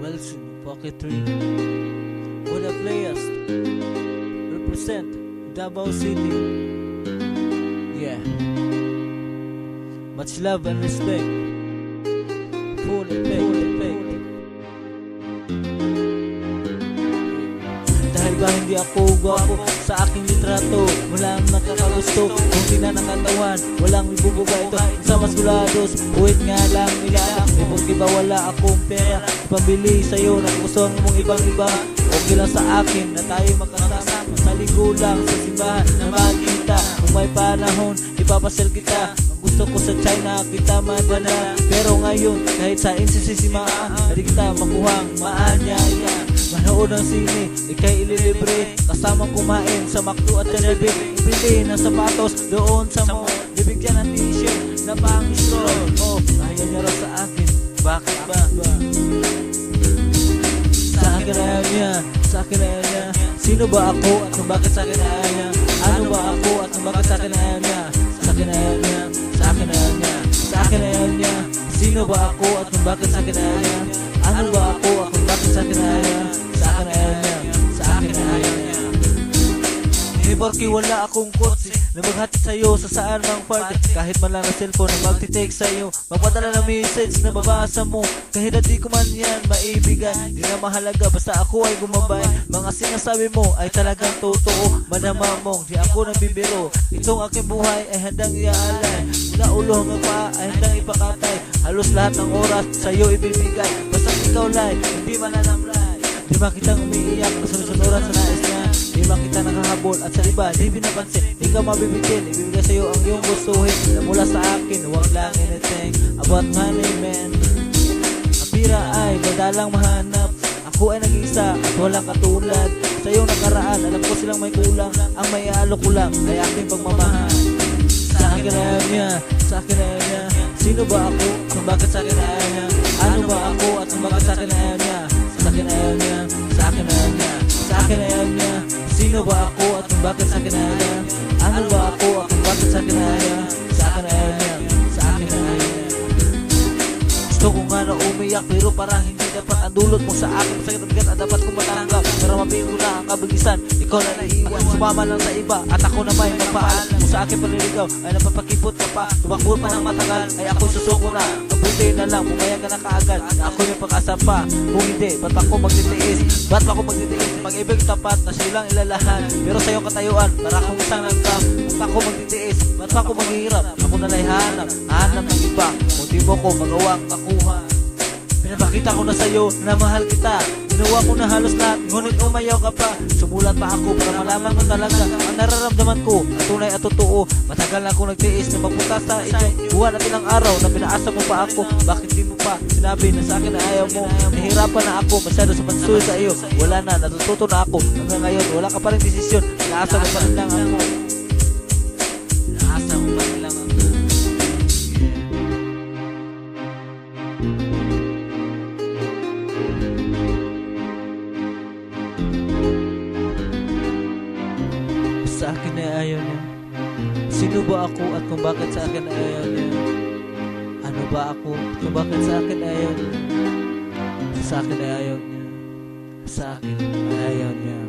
Well, Pocket 3 with the players represent Davao City. Yeah, much love and respect. Full effect. Dahil ba hindi ako gwapo sa aking litrato, walang nakakagusto kung di na nakatawan, walang ibubuga ito sa masgulados. Uwit nga lang nila, ibang diba wala akong pera pambili sa'yo ng gusto mong ibang-iba. Okay lang sa akin na tayo magkasama sa linggo lang sa simbahan na makita. Kung may panahon, ipapasel kita. Ang gusto ko sa China, kita madala. Pero ngayon, kahit sa insisisimaan, hindi kita makuhang maanyaya. Manood ng sine, ikay ililibre, kasamang kumain sa McDo at Jollibee. Ibili ng sapatos doon sa mall, bibigyan ng t-shirt na pang-stroll. Oh, ayaw niya raw sa akin, bakit ba? Sa akin ayaw niya, sa akin ayaw niya. Sino ba ako at kung bakit sa akin ayaw niya? Ano ba ako at kung bakit sa akin ayaw niya? Sa akin ayaw niya, sa akin ayaw niya, sa akin ayaw niya. Sino ba ako at kung bakit sa akin ayaw niya? Ano ba ako at kung bakit sa akin ayaw niya? Sa akin ayaw niya, sa akin ayaw niya. Di porke wala akong kotse na maghati sa'yo sa saan mang parte. Kahit man lang ang cellphone na magtitext sa'yo, magpadala ng message na babasa mo. Kahit di ko man yan maibigay, di na mahalaga basta ako ay gumabay. Mga sinasabi mo ay talagang totoo, madama mong di ako nabibiro. Itong aking buhay ay handang iaalay, mula ulo hanggang paa ay handang ipakatay. Halos lahat ng oras sa'yo ibibigay, basta ikaw lang hindi mananamlay. Di makitang umiiyak na sunod-sunuran sa nais niya, di makita nakahabol at sa iba di pinapansin. Di ka mabibitin, ibibigay sa'yo ang iyong gustuhin na mula sa akin, huwag lang anything about money, man. Ang pira ay madalang mahanap, ako ay nag-iisa at walang katulad. Sa iyong nakaraan, alam ko silang may kulang, ang may aalok ko lang ay aking pagmamahal. Sa akin ayaw niya, sa akin ayaw niya. Sino ba ako kung bakit sa akin ayaw niya? Ano ba ako at kung bakit sa akin ayaw niya? Sa akin ayaw niya, sa akin ayaw niya, sa akin ayaw niya. Sino ba ako at kung bakit sa akin ayaw niya? Ano ba ako at kung bakit sa akin ayaw niya? Sa akin ayaw niya, sa akin ayaw niya. Gusto ko nga na umiyak pero parang hindi dapat ang dulot mo sa akin. Masakit na bigat at dapat kong matanggap, pero mapili na ang kabilisan. Ikaw na naiiwan, sumama lang sa iba at ako na may magpaalam. Kung sa akin paliligaw ay napapakipot ka pa, tumakbo pa ng matagal ay ako susuko na. Mabuti na lang, pumayag ka na kaagad na ako yung pag-asa pa. Kung hindi, ba't ako magtitiis? Ba't ako magtitiis? Mag-ibig tapat na silang ilalahan, pero sa iyong katayuan para akong isang langgam. Ba't ako magtitiis? Ba't ako maghihirap? Ako na lang hanap ng iba. Kung di mo ko magawang makuha. Pinapakita ko na sa'yo na mahal kita. Ginawa ko na halos lahat, ngunit umayaw ka pa. Sumulat pa ako para malaman mo talaga ang nararamdaman ko at tunay at totoo. Matagal na akong nagtiis na magpunta sa inyong buwan at ilang araw na pinaasa mo pa ako. Bakit di mo pa sinabi na sa akin na ayaw mo? Nahihirapan na ako masyado sa pagsuyo sa iyo. Wala na, natututo na ako. Hanggang ngayon, wala ka pa rin desisyon. Pinaasa mo pa rin lang ako. Pinaasa mo pa rin lang ako. Sa akin ay ayaw niya. Sino ba ako at kung bakit sa akin ay ayaw niya? Ano ba ako at kung bakit sa akin ay ayaw niya? Sa akin ay ayaw niya. Sa akin ay ayaw niya.